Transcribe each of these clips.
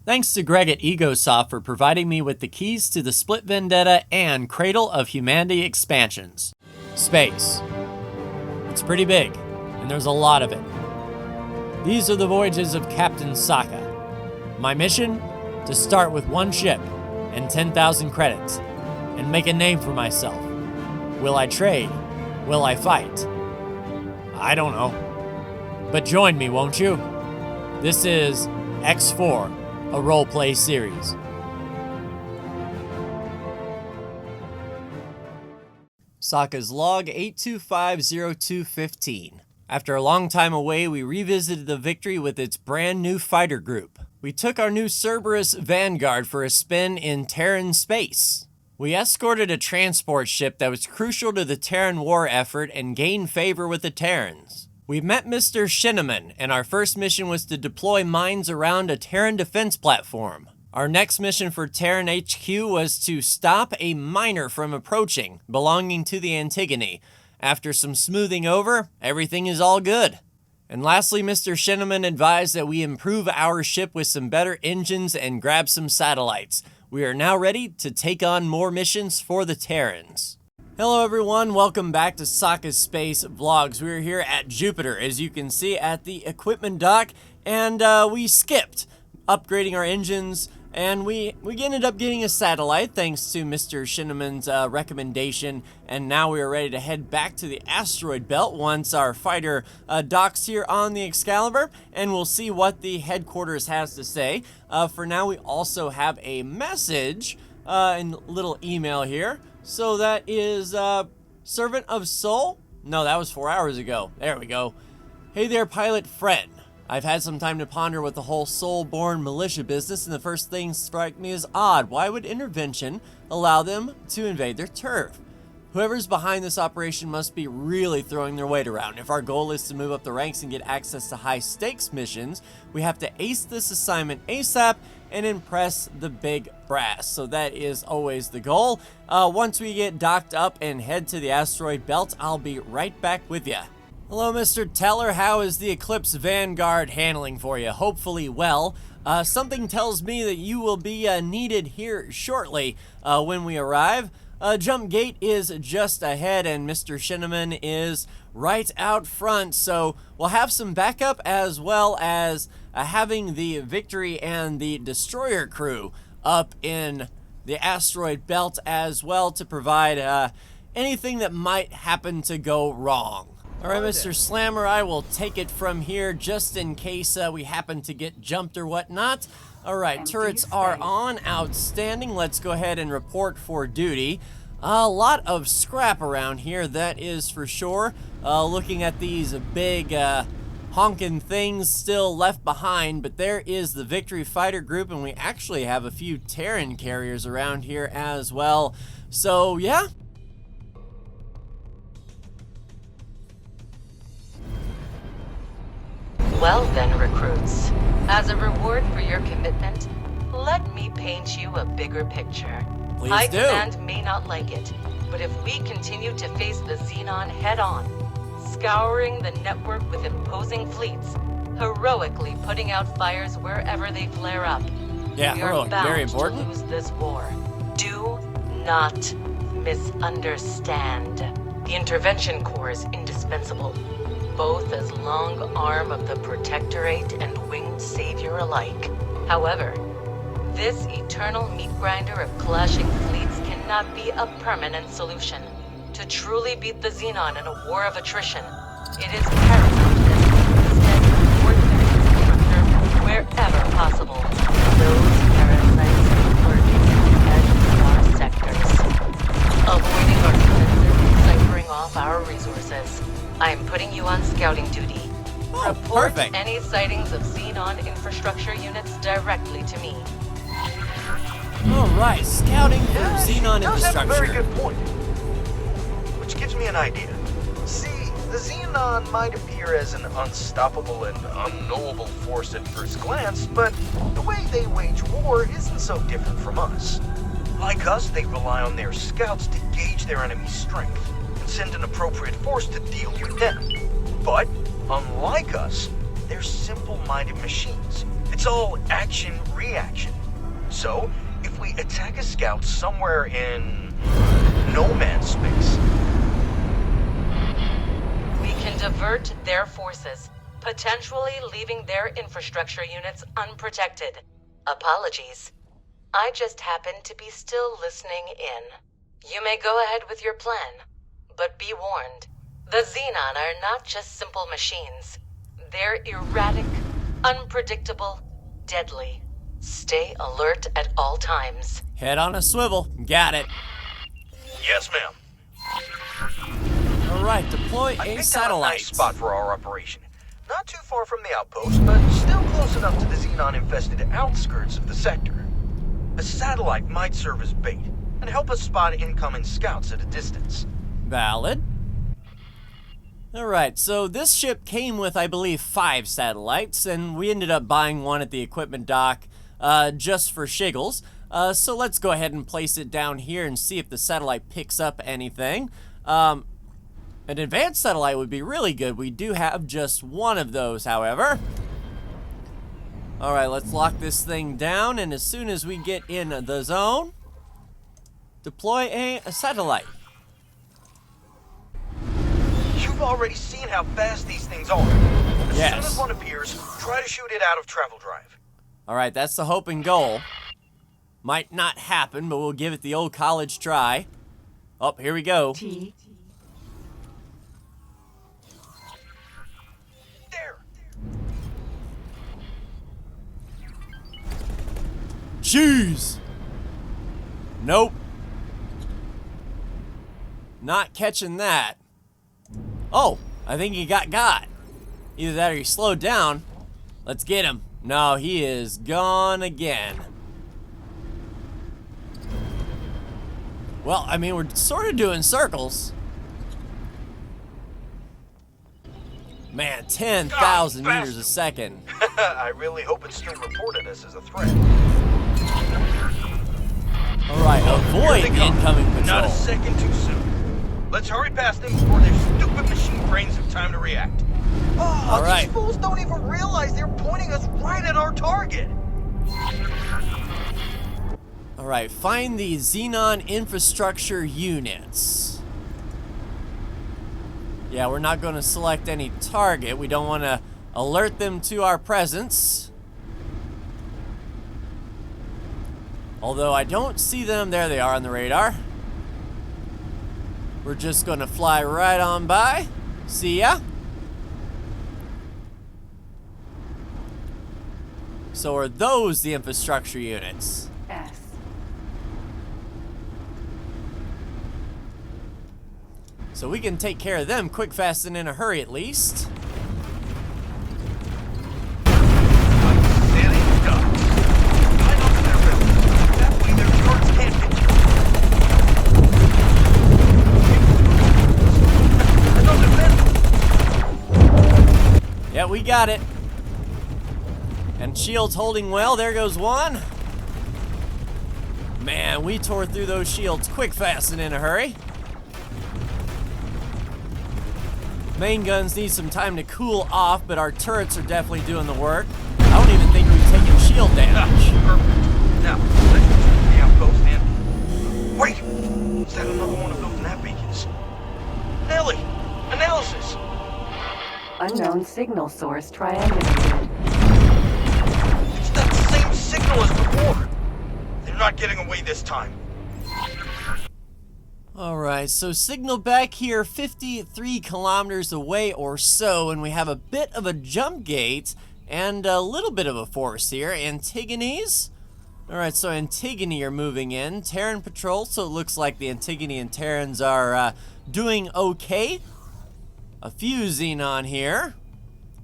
Thanks to Greg at Egosoft for providing me with the keys to the Split Vendetta and Cradle of Humanity expansions. Space. It's pretty big, and there's a lot of it. These are the voyages of Captain Sokka. My mission? To start with one ship and 10,000 credits, and make a name for myself. Will I trade? Will I fight? I don't know. But join me, won't you? This is X4, a roleplay series. Sokka's log 8250215. After a long time away, we revisited the Victory with its brand new fighter group. We took our new Cerberus Vanguard for a spin in Terran space. We escorted a transport ship that was crucial to the Terran war effort and gained favor with the Terrans. We met Mr. Xenon, and our first mission was to deploy mines around a Terran defense platform. Our next mission for Terran HQ was to stop a miner from approaching, belonging to the Antigone. After some smoothing over, everything is all good. And lastly, Mr. Xenon advised that we improve our ship with some better engines and grab some satellites. We are now ready to take on more missions for the Terrans. Hello everyone, welcome back to Sokka's Space Vlogs. We're here at Jupiter, as you can see, at the equipment dock, and we skipped upgrading our engines, and we ended up getting a satellite thanks to Mr. Xenon's recommendation, and now we are ready to head back to the asteroid belt once our fighter docks here on the Excalibur, and we'll see what the headquarters has to say. For now, we also have a message in little email here. So that is Servant of Soul? No, that was 4 hours ago. There we go. Hey there, pilot friend. I've had some time to ponder with the whole soul-born militia business, and the first thing strike me as odd. Why would intervention allow them to invade their turf? Whoever's behind this operation must be really throwing their weight around. If our goal is to move up the ranks and get access to high-stakes missions, we have to ace this assignment ASAP and impress the big brass. So that is always the goal. Once we get docked up and head to the asteroid belt, I'll be right back with you. Hello, Mr. Teller. How is the Eclipse Vanguard handling for you? Hopefully well. Something tells me that you will be needed here shortly when we arrive. Jump gate is just ahead, and Mr. Xenon is right out front, so we'll have some backup as well as having the Victory and the Destroyer crew up in the asteroid belt as well to provide anything that might happen to go wrong. Alright, Mr. Slammer, I will take it from here just in case we happen to get jumped or whatnot. Alright, turrets are on. Outstanding. Let's go ahead and report for duty. A lot of scrap around here, that is for sure. Looking at these big honking things still left behind, but there is the Victory Fighter Group, and we actually have a few Terran carriers around here as well. So, yeah. Well then, recruits, as a reward for your commitment, let me paint you a bigger picture. Please High do. Command may not like it, but if we continue to face the Xenon head-on, scouring the network with imposing fleets, heroically putting out fires wherever they flare up, Yeah, we are heroic, bound very important. to lose this war. Do not misunderstand. The Intervention Corps is indispensable, both as long arm of the Protectorate and winged savior alike. However, this eternal meat grinder of clashing fleets cannot be a permanent solution. To truly beat the Xenon in a war of attrition, it is paramount that we instead support their infrastructure wherever possible. Those parasites lurking at the edges of our sectors, avoiding our defenses and ciphering off our resources. I am putting you on scouting duty. Oh, Report perfect. any sightings of Xenon infrastructure units directly to me. Alright, scouting for Xenon He does have a very infrastructure. good point. Which gives me an idea. See, the Xenon might appear as an unstoppable and unknowable force at first glance, but the way they wage war isn't so different from us. Like us, they rely on their scouts to gauge their enemy's strength and send an appropriate force to deal with them. But, unlike us, they're simple-minded machines that It's all action-reaction. So, if we attack a scout somewhere in no man's space, We can divert their forces, potentially leaving their infrastructure units unprotected. Apologies. I just happen to be still listening in. You may go ahead with your plan, but be warned. The Xenon are not just simple machines. They're erratic, unpredictable, deadly. Stay alert at all times. Head on a swivel. Got it. yes, ma'am. Alright, deploy I a picked out a satellite. nice spot for our operation. Not too far from the outpost, but still close enough to the Xenon-infested outskirts of the sector. A satellite might serve as bait and help us spot incoming scouts at a distance. Valid. Alright, so this ship came with, I believe, 5 satellites, and we ended up buying one at the equipment dock just for shiggles. So let's go ahead and place it down here and see if the satellite picks up anything. An advanced satellite would be really good. We do have just one of those, however. Alright, let's lock this thing down, and as soon as we get in the zone, deploy a satellite. You've already seen how fast these things are. As Yes. soon as one appears, try to shoot it out of travel drive. Alright, that's the hope and goal. Might not happen, but we'll give it the old college try. Oh, here we go. There. Jeez! Nope. Not catching that. Oh, I think he got. Either that or he slowed down. Let's get him. No, he is gone again. Well, I mean, we're sort of doing circles. Man, 10,000 meters a second. I really hope it still reported us as a threat. Alright, Here avoid they come. incoming Not a patrol. second too soon. Let's hurry past them before their stupid machine brains have time to react. Oh, All right. These fools don't even realize they're pointing us right at our target. Alright, find the Xenon infrastructure units. Yeah, we're not going to select any target. We don't want to alert them to our presence. Although I don't see them. There they are on the radar. We're just going to fly right on by. See ya. So are those the infrastructure units? S. So we can take care of them quick, fast, and in a hurry at least. Silly ducks. Climb up to their ribbons. That way their turrets can't hit you. Another vent. Yeah, we got it. And shields holding well. There goes one. Man, we tore through those shields quick, fast, and in a hurry. Main guns need some time to cool off, but our turrets are definitely doing the work. I don't even think we've taken shield damage. Perfect. Now, let's return to the outpost and... Wait! Is that another one of those nav beacons? Ellie! Analysis! Unknown signal source triangulated. It's that same signal as before! They're not getting away this time. Alright, so signal back here 53 kilometers away or so, and we have a bit of a jump gate and a little bit of a force here. Antigone's? Alright, so Antigone are moving in. Terran patrol, so it looks like the Antigone and Terrans are doing okay. A few Xenon here.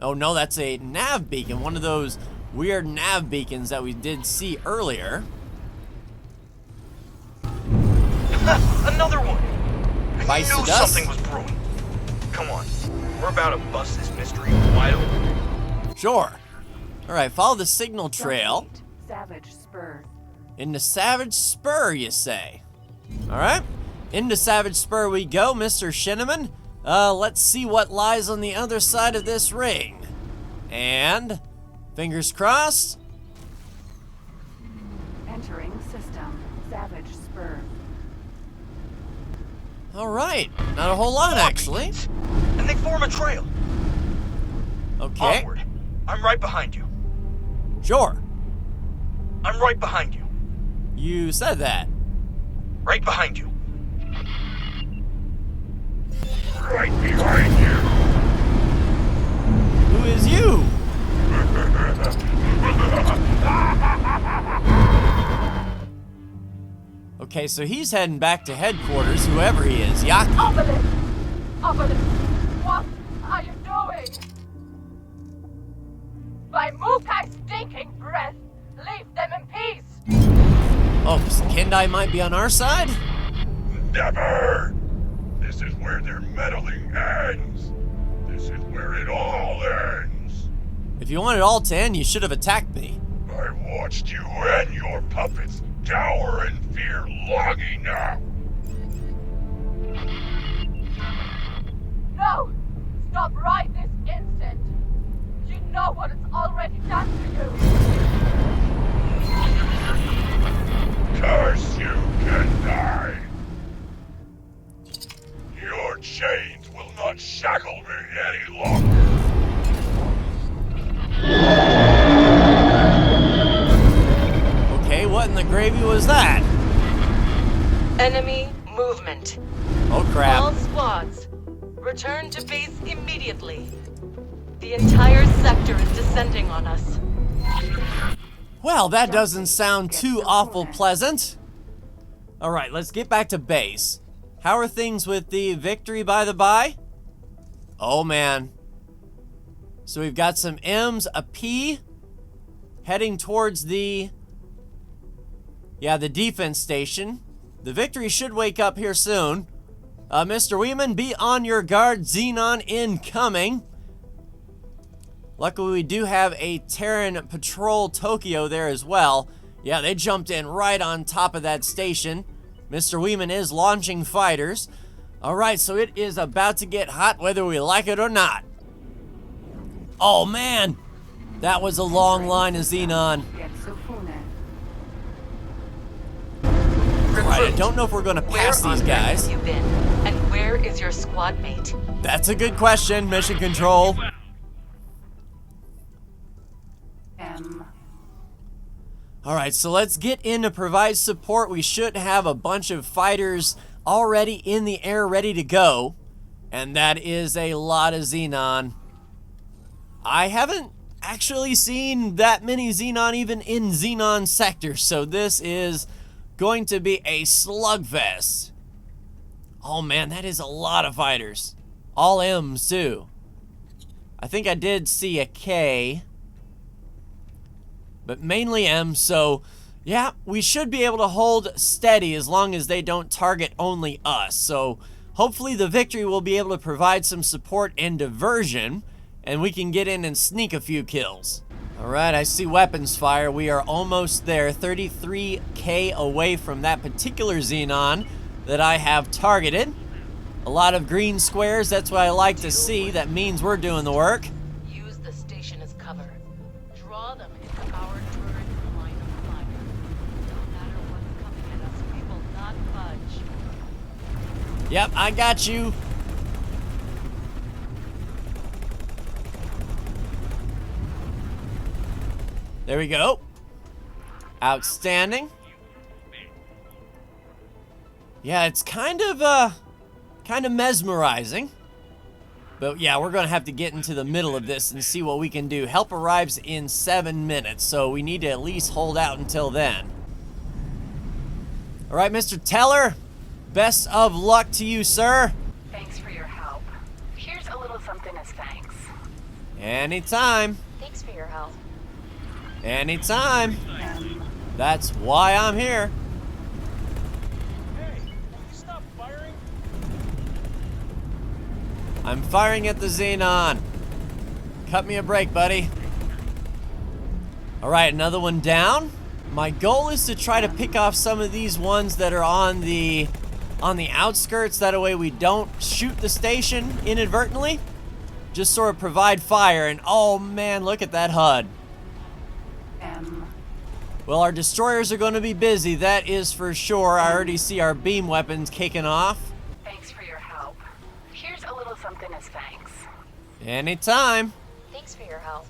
Oh no, that's a nav beacon, one of those weird nav beacons that we did see earlier. Another one! I Bites knew the dust. something was brewing. Come on, we're about to bust this mystery wide open. Sure. Alright, follow the signal trail. Savage Spur. Into Savage Spur, you say? Alright. Into Savage Spur we go, Mr. Shinneman. Let's see what lies on the other side of this ring. And, fingers crossed, Entering system. Savage spur. Alright, not a whole lot actually. And they form a trail. Okay, Onward. I'm right behind you. sure. I'm right behind you. You said that. Right behind you. Right behind you. Who is you? Okay, so he's heading back to headquarters, whoever he is. Yaki. Obelisk! Obelisk! What are you doing? By Mukai's stinking breath, leave them in peace! Oh, so Kendai might be on our side? Never! This is where their meddling ends. This is where it all ends. If you want it all to end, you should have attacked me. I watched you and your puppets cower in fear long enough. No! Stop right this instant! You know what it's already done to you! Curse you, Kendai. Your chains will not shackle me any longer. Okay, what in the gravy was that? Enemy movement. Oh All crap. squads, return to base immediately. The entire sector is descending on us. Well, that doesn't sound too awful pleasant. Alright, let's get back to base. How are things with the victory by the by? Oh man. So we've got some M's, a P, heading towards the defense station. The victory should wake up here soon. Mr. Weeman, be on your guard. Xenon incoming. Luckily, we do have a Terran Patrol Tokyo there as well. Yeah, they jumped in right on top of that station. Mr. Weeman is launching fighters. Alright, so it is about to get hot whether we like it or not. Oh man, that was a long line of Xenon. Alright, I don't know if we're gonna pass Where these on earth guys. have you been? And where is your squad mate? That's a good question, Mission Control. M. Alright, so let's get in to provide support. We should have a bunch of fighters already in the air ready to go. And that is a lot of Xenon. I haven't actually seen that many Xenon even in Xenon sector, so this is going to be a slugfest. Oh man, that is a lot of fighters. All M's too. I think I did see a K, but mainly M, so yeah, we should be able to hold steady as long as they don't target only us. So hopefully the victory will be able to provide some support and diversion, and we can get in and sneak a few kills. Alright, I see weapons fire. We are almost there, 33K away from that particular Xenon that I have targeted. A lot of green squares, that's what I like to see. That means we're doing the work. Use the station as cover. Draw them into our turret line of fire. No matter what's coming at us, we will not budge. Yep, I got you. There we go. Outstanding. Yeah, it's kind of mesmerizing. But yeah, we're gonna have to get into the middle of this and see what we can do. Help arrives in 7 minutes, so we need to at least hold out until then. All right, Mr. Teller, best of luck to you, sir. Thanks for your help. Here's a little something as thanks. Anytime. Thanks for your help. Anytime. M. That's why I'm here. Hey, stop firing. I'm firing at the Xenon. Cut me a break, buddy. All right, another one down. My goal is to try to pick off some of these ones that are on the outskirts. That way we don't shoot the station inadvertently. Just sort of provide fire. And oh man, look at that HUD. M. Well, our destroyers are going to be busy, that is for sure. I already see our beam weapons kicking off. Thanks for your help. Here's a little something as thanks. Anytime. Thanks for your help.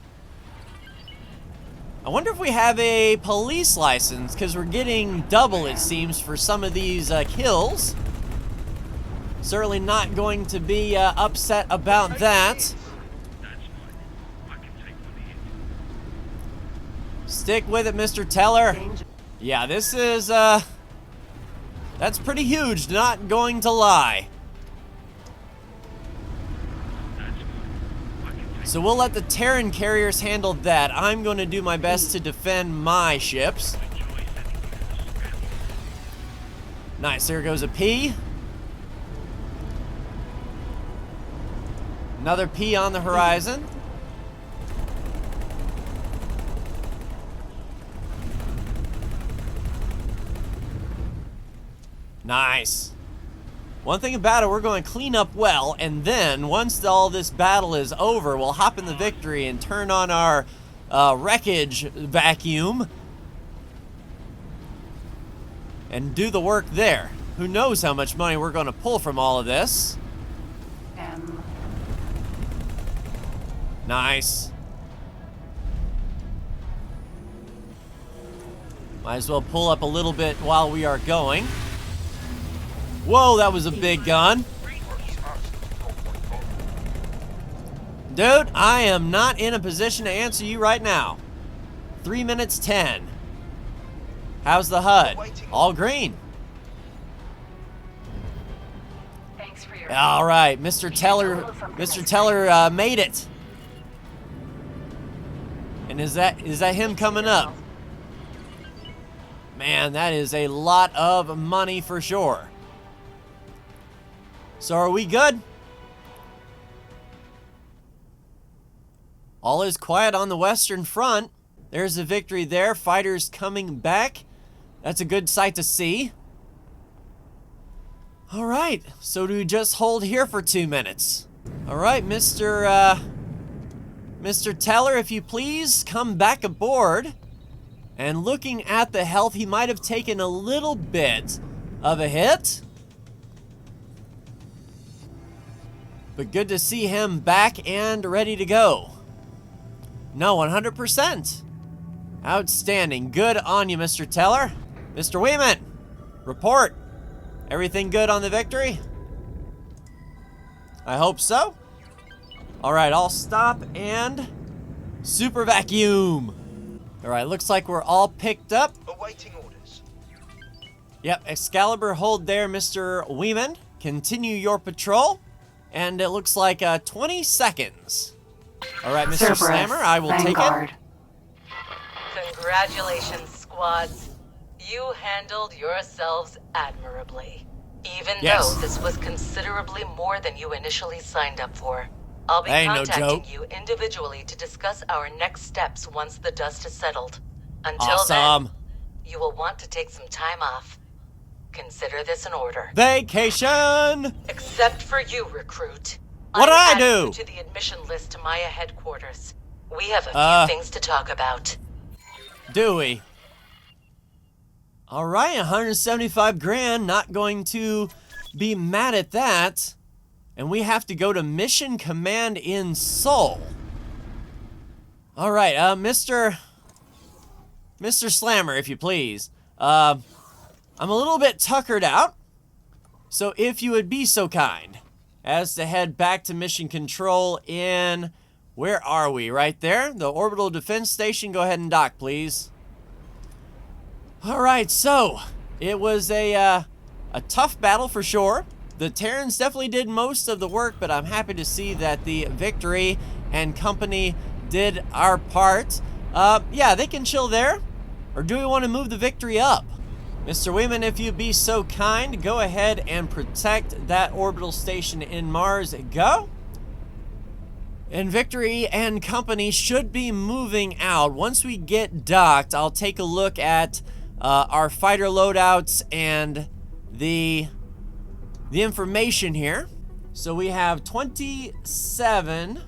I wonder if we have a police license, because we're getting double, it seems, for some of these kills. Certainly not going to be upset about that. Stick with it, Mr. Teller. Yeah, this is, that's pretty huge, not going to lie. So we'll let the Terran carriers handle that. I'm going to do my best to defend my ships. Nice, there goes a P. Another P on the horizon. Nice. One thing about it, we're going to clean up well, and then once all this battle is over, we'll hop in the Victory and turn on our wreckage vacuum and do the work there. Who knows how much money we're going to pull from all of this. Nice. Might as well pull up a little bit while we are going. Whoa, that was a big gun. Dude, I am not in a position to answer you right now. 3 minutes 10. How's the HUD? All green. Thanks for your All right, Mr. Teller made it. And is that him coming up? Man, that is a lot of money for sure. So are we good? All is quiet on the Western Front. There's a Victory there. Fighters coming back. That's a good sight to see. All right, so do we just hold here for 2 minutes? All right, Mr. Teller, if you please, come back aboard. And looking at the health, he might have taken a little bit of a hit. But good to see him back and ready to go. No, 100%. Outstanding. Good on you, Mr. Teller. Mr. Weeman, report. Everything good on the Victory? I hope so. All right, I'll stop and super vacuum. All right, looks like we're all picked up. Awaiting orders. Yep, Excalibur, hold there, Mr. Weeman. Continue your patrol. And it looks like 20 seconds. All right, Mr. Slammer, I will take it. Congratulations, squads. You handled yourselves admirably. Even Yes. though this was considerably more than you initially signed up for. I'll be Ain't no contacting joke. you individually to discuss our next steps once the dust has settled. Until Awesome. then, you will want to take some time off. Consider this an order. Vacation! Except for you, recruit. What'd I I'm adding do? you to the admission list to Maya headquarters. We have a few things to talk about. Do we? All right, 175 grand. Not going to be mad at that. And we have to go to Mission Command in Seoul. All right, Mr. Slammer, if you please. I'm a little bit tuckered out. So if you would be so kind as to head back to Mission Control in... Where are we? Right there? The Orbital Defense Station. Go ahead and dock, please. All right, so it was a tough battle for sure. The Terrans definitely did most of the work, but I'm happy to see that the Victory and company did our part. Yeah, they can chill there. Or do we want to move the Victory up? Mr. Weeman, if you'd be so kind, go ahead and protect that orbital station in Mars. Go. And Victory and company should be moving out. Once we get docked, I'll take a look at our fighter loadouts and the information here. So we have 27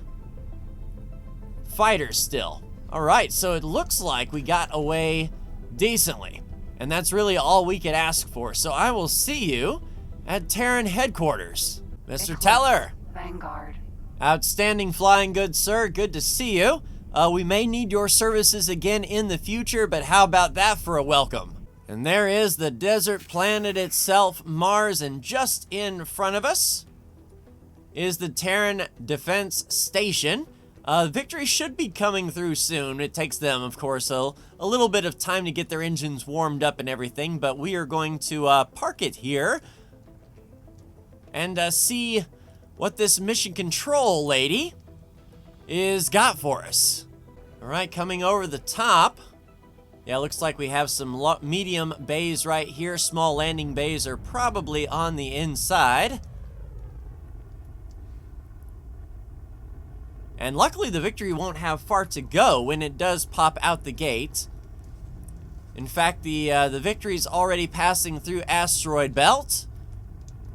fighters still. All right, so it looks like we got away decently. And that's really all we could ask for. So I will see you at Terran headquarters. Mr. Teller. Vanguard. Outstanding flying, good sir. Good to see you. We may need your services again in the future, but how about that for a welcome? And there is the desert planet itself, Mars, and just in front of us is the Terran Defense Station. Victory should be coming through soon. It takes them, of course, a little bit of time to get their engines warmed up and everything, but we are going to park it here and see what this mission control lady is got for us. All right, coming over the top. Yeah, looks like we have some medium bays right here. Small landing bays are probably on the inside. And luckily the Victory won't have far to go when it does pop out the gate. In fact, the Victory's already passing through Asteroid Belt.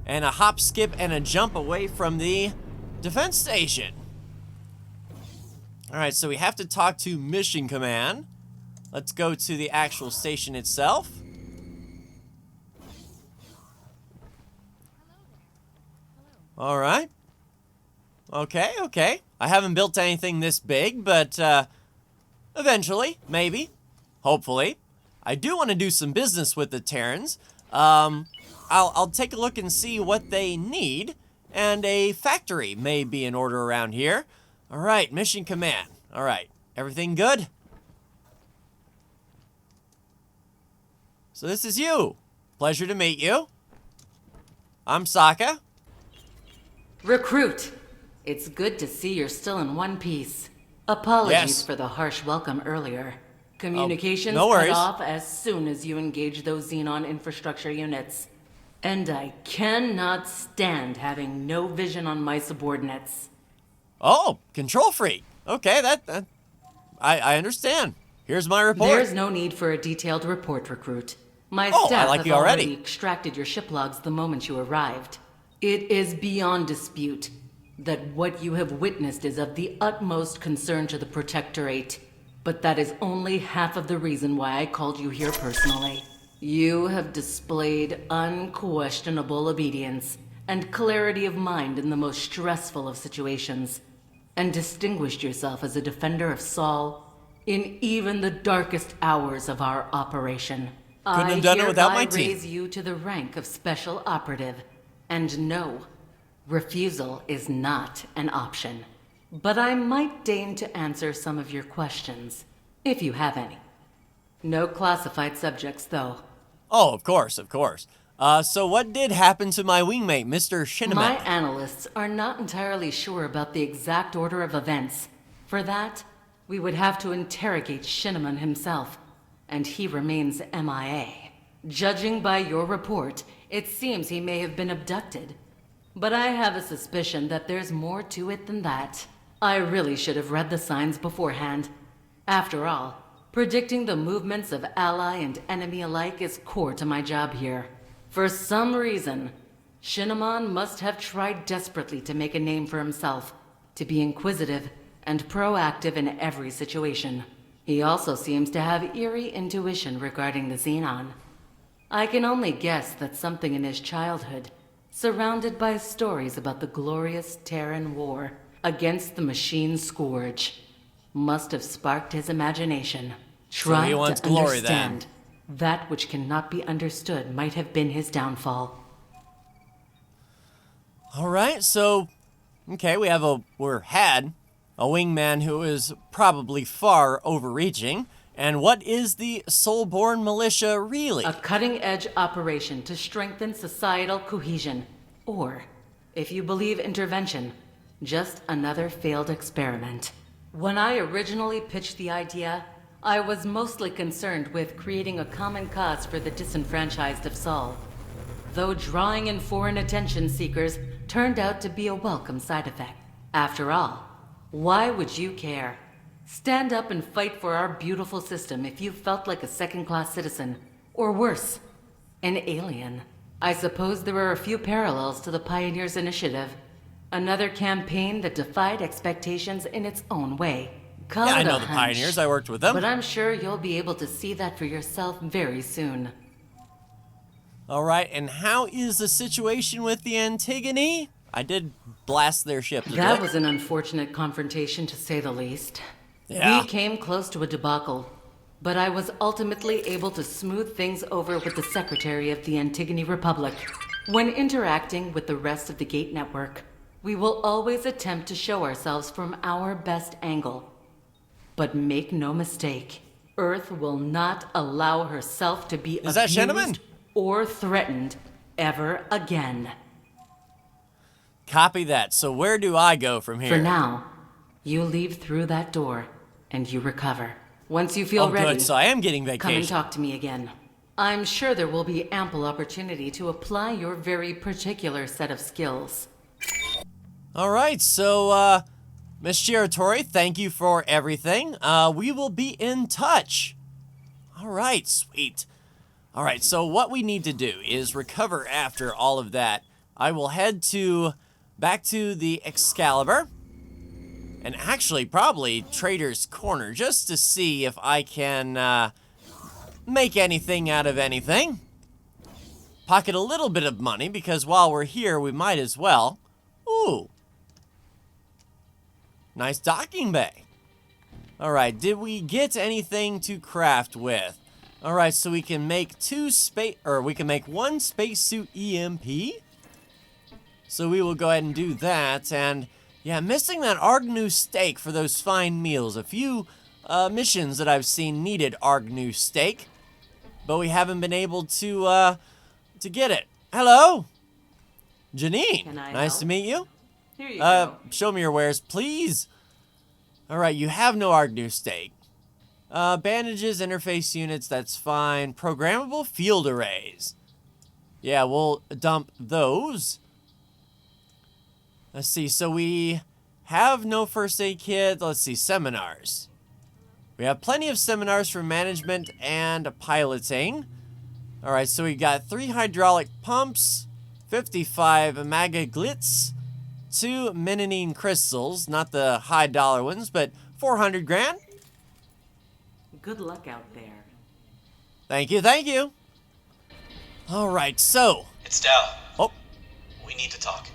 And a hop, skip, and a jump away from the defense station. Alright, so we have to talk to Mission Command. Let's go to the actual station itself. Alright. Okay. I haven't built anything this big, but eventually, maybe, hopefully. I do want to do some business with the Terrans. I'll take a look and see what they need, and a factory may be in order around here. All right, Mission Command. All right, everything good? So this is you. Pleasure to meet you. I'm Sokka. Recruit, it's good to see you're still in one piece. Apologies Yes. for the harsh welcome earlier. Communications no cut worries. off as soon as you engage those Xenon infrastructure units. And I cannot stand having no vision on my subordinates. Oh, control freak. Okay, I understand. Here's my report. There's no need for a detailed report, Recruit. My Oh, I staff like have you already. already extracted your ship logs the moment you arrived. It is beyond dispute that what you have witnessed is of the utmost concern to the Protectorate. But that is only half of the reason why I called you here personally. You have displayed unquestionable obedience and clarity of mind in the most stressful of situations, and distinguished yourself as a defender of Saul in even the darkest hours of our operation. Couldn't have done it without my I team. raise you to the rank of Special Operative, and no, refusal is not an option. But I might deign to answer some of your questions, if you have any. No classified subjects, though. Oh, of course. So what did happen to my wingmate, Mr. Shineman? My analysts are not entirely sure about the exact order of events. For that, we would have to interrogate Shineman himself, and he remains MIA. Judging by your report, it seems he may have been abducted. But I have a suspicion that there's more to it than that. I really should have read the signs beforehand. After all, predicting the movements of ally and enemy alike is core to my job here. For some reason, Shineman must have tried desperately to make a name for himself, to be inquisitive and proactive in every situation. He also seems to have eerie intuition regarding the Xenon. I can only guess that something in his childhood, surrounded by stories about the glorious Terran War against the machine Scourge, must have sparked his imagination. Trying wants to glory, then. understand that which cannot be understood might have been his downfall. All right, so okay, we had a wingman who is probably far overreaching. And what is the Soulborn Militia really? A cutting-edge operation to strengthen societal cohesion. Or, if you believe intervention, just another failed experiment. When I originally pitched the idea, I was mostly concerned with creating a common cause for the disenfranchised of Sol. Though drawing in foreign attention seekers turned out to be a welcome side effect. After all, why would you care? Stand up and fight for our beautiful system if you felt like a second-class citizen, or worse, an alien. I suppose there are a few parallels to the Pioneers Initiative, another campaign that defied expectations in its own way. Call Yeah, I it a know the hunch, Pioneers. I worked with them. but I'm sure you'll be able to see that for yourself very soon. All right, and how is the situation with the Antigone? I did blast their ship a That bit. was an unfortunate confrontation, to say the least. Yeah. We came close to a debacle, but I was ultimately able to smooth things over with the Secretary of the Antigone Republic. When interacting with the rest of the Gate Network, we will always attempt to show ourselves from our best angle. But make no mistake, Earth will not allow herself to be Is that Shenneman? abused or threatened ever again. Copy that. So where do I go from here? For now, you leave through that door and you recover. Once you feel Oh, ready, good. So I am getting come and vacation. talk to me again. I'm sure there will be ample opportunity to apply your very particular set of skills. All right, so, Miss Giratori, thank you for everything. We will be in touch. All right, sweet. All right, so what we need to do is recover after all of that. I will head back to the Excalibur, and actually probably Trader's Corner, just to see if I can make anything out of anything. Pocket a little bit of money, because while we're here, we might as well. Ooh. Nice docking bay. All right, did we get anything to craft with? All right, so we can make one spacesuit EMP. So we will go ahead and do that. And yeah, missing that Argnu steak for those fine meals. A few missions that I've seen needed Argnu steak, but we haven't been able to get it. Hello, Janine. Can I Nice help? to meet you. Here you go. Show me your wares, please. All right, you have no Argnu steak. Bandages, interface units, that's fine. Programmable field arrays. Yeah, we'll dump those. Let's see, so we have no first aid kit. Let's see, seminars. We have plenty of seminars for management and piloting. All right, so we got 3 hydraulic pumps, 55 magaglitz, 2 meninine crystals, not the high dollar ones, but 400 grand. Good luck out there. Thank you, thank you. All right, so. It's Dal. Oh, We need to talk.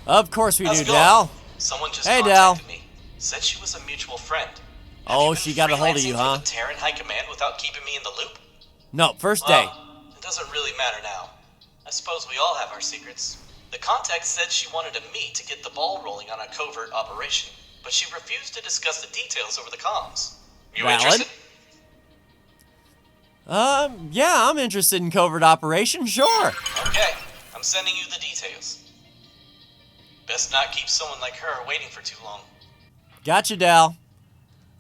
of course we How's do, it going? Dal. Someone just Hey, contacted me. Said she was a mutual friend. Have Oh, you been she got a hold of you, freelancing huh? for the Terran High Command without keeping me in the loop? No, first day. Well, it doesn't really matter now. I suppose we all have our secrets. The contact said she wanted to meet to get the ball rolling on a covert operation, but she refused to discuss the details over the comms. You Valid. interested? Yeah, I'm interested in covert operation, sure. Okay, I'm sending you the details. Best not keep someone like her waiting for too long. Gotcha, Dal.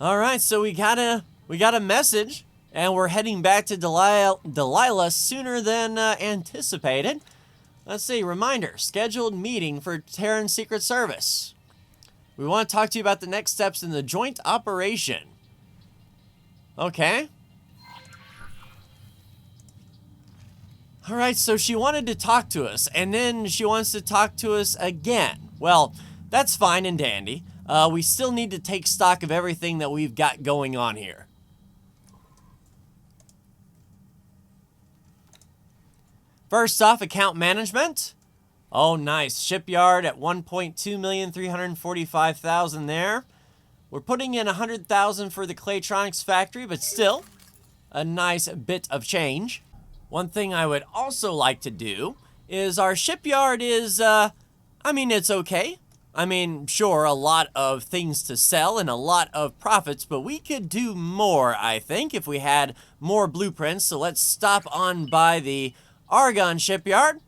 All right, so we got a message, and we're heading back to Delilah sooner than anticipated. Let's see, reminder, scheduled meeting for Terran Secret Service. We want to talk to you about the next steps in the joint operation. Okay. All right, so she wanted to talk to us, and then she wants to talk to us again. Well, that's fine and dandy. We still need to take stock of everything that we've got going on here. First off, account management. Oh, nice. Shipyard at 1.2,345,000 there. We're putting in 100,000 for the Claytronics factory, but still a nice bit of change. One thing I would also like to do is our shipyard is, it's okay. I mean, sure, a lot of things to sell and a lot of profits, but we could do more, I think, if we had more blueprints. So let's stop on by the Argonne shipyard.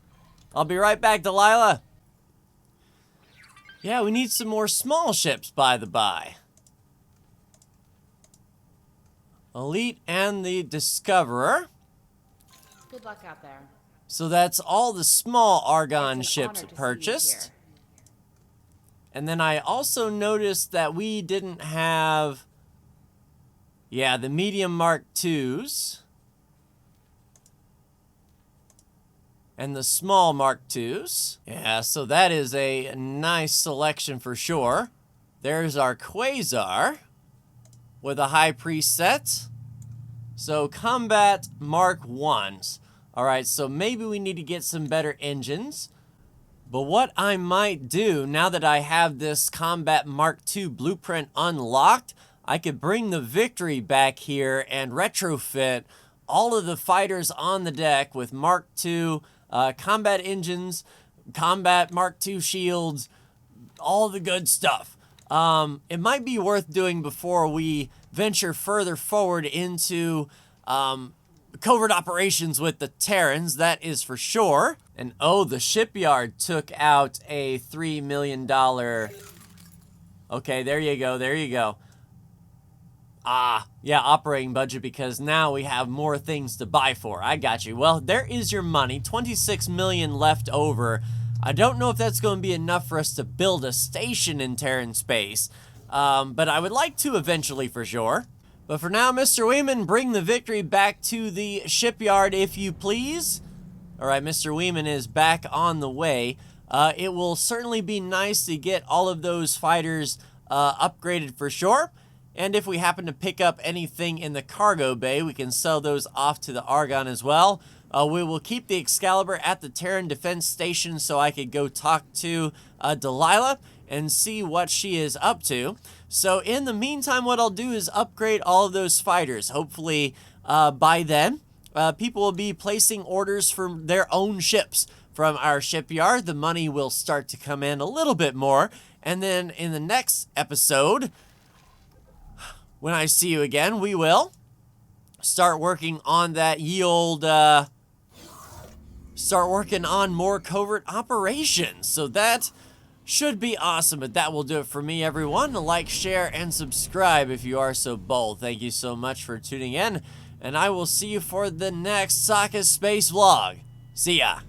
I'll be right back, Delilah. Yeah, we need some more small ships, by the by. Elite and the Discoverer. Good luck out there. So that's all the small Argonne It's an ships honor to see you purchased. here. And then I also noticed that we didn't have, the medium Mark IIs. And the small Mark IIs. Yeah, so that is a nice selection for sure. There's our Quasar. with a high preset. So combat Mark 1s. Alright, so maybe we need to get some better engines. But what I might do, now that I have this combat Mark II blueprint unlocked, I could bring the Victory back here and retrofit all of the fighters on the deck with Mark II combat engines, combat Mark II shields, all the good stuff. It might be worth doing before we venture further forward into covert operations with the Terrans, that is for sure. And oh, the shipyard took out a $3 million... Okay, there you go, there you go. Yeah, operating budget, because now we have more things to buy for. I got you. Well, there is your money, 26 million left over. I don't know if that's going to be enough for us to build a station in Terran space, but I would like to eventually for sure. But for now, Mr. Weeman, bring the Victory back to the shipyard if you please. Alright, Mr. Weeman is back on the way. It will certainly be nice to get all of those fighters upgraded for sure. And if we happen to pick up anything in the cargo bay, we can sell those off to the Argon as well. We will keep the Excalibur at the Terran Defense Station so I could go talk to Delilah and see what she is up to. So in the meantime, what I'll do is upgrade all of those fighters. Hopefully by then, people will be placing orders for their own ships from our shipyard. The money will start to come in a little bit more. And then in the next episode, when I see you again, we will start working on that start working on more covert operations. So that should be awesome, but that will do it for me, everyone. Like, share, and subscribe if you are so bold. Thank you so much for tuning in, and I will see you for the next Sokka Space vlog. See ya!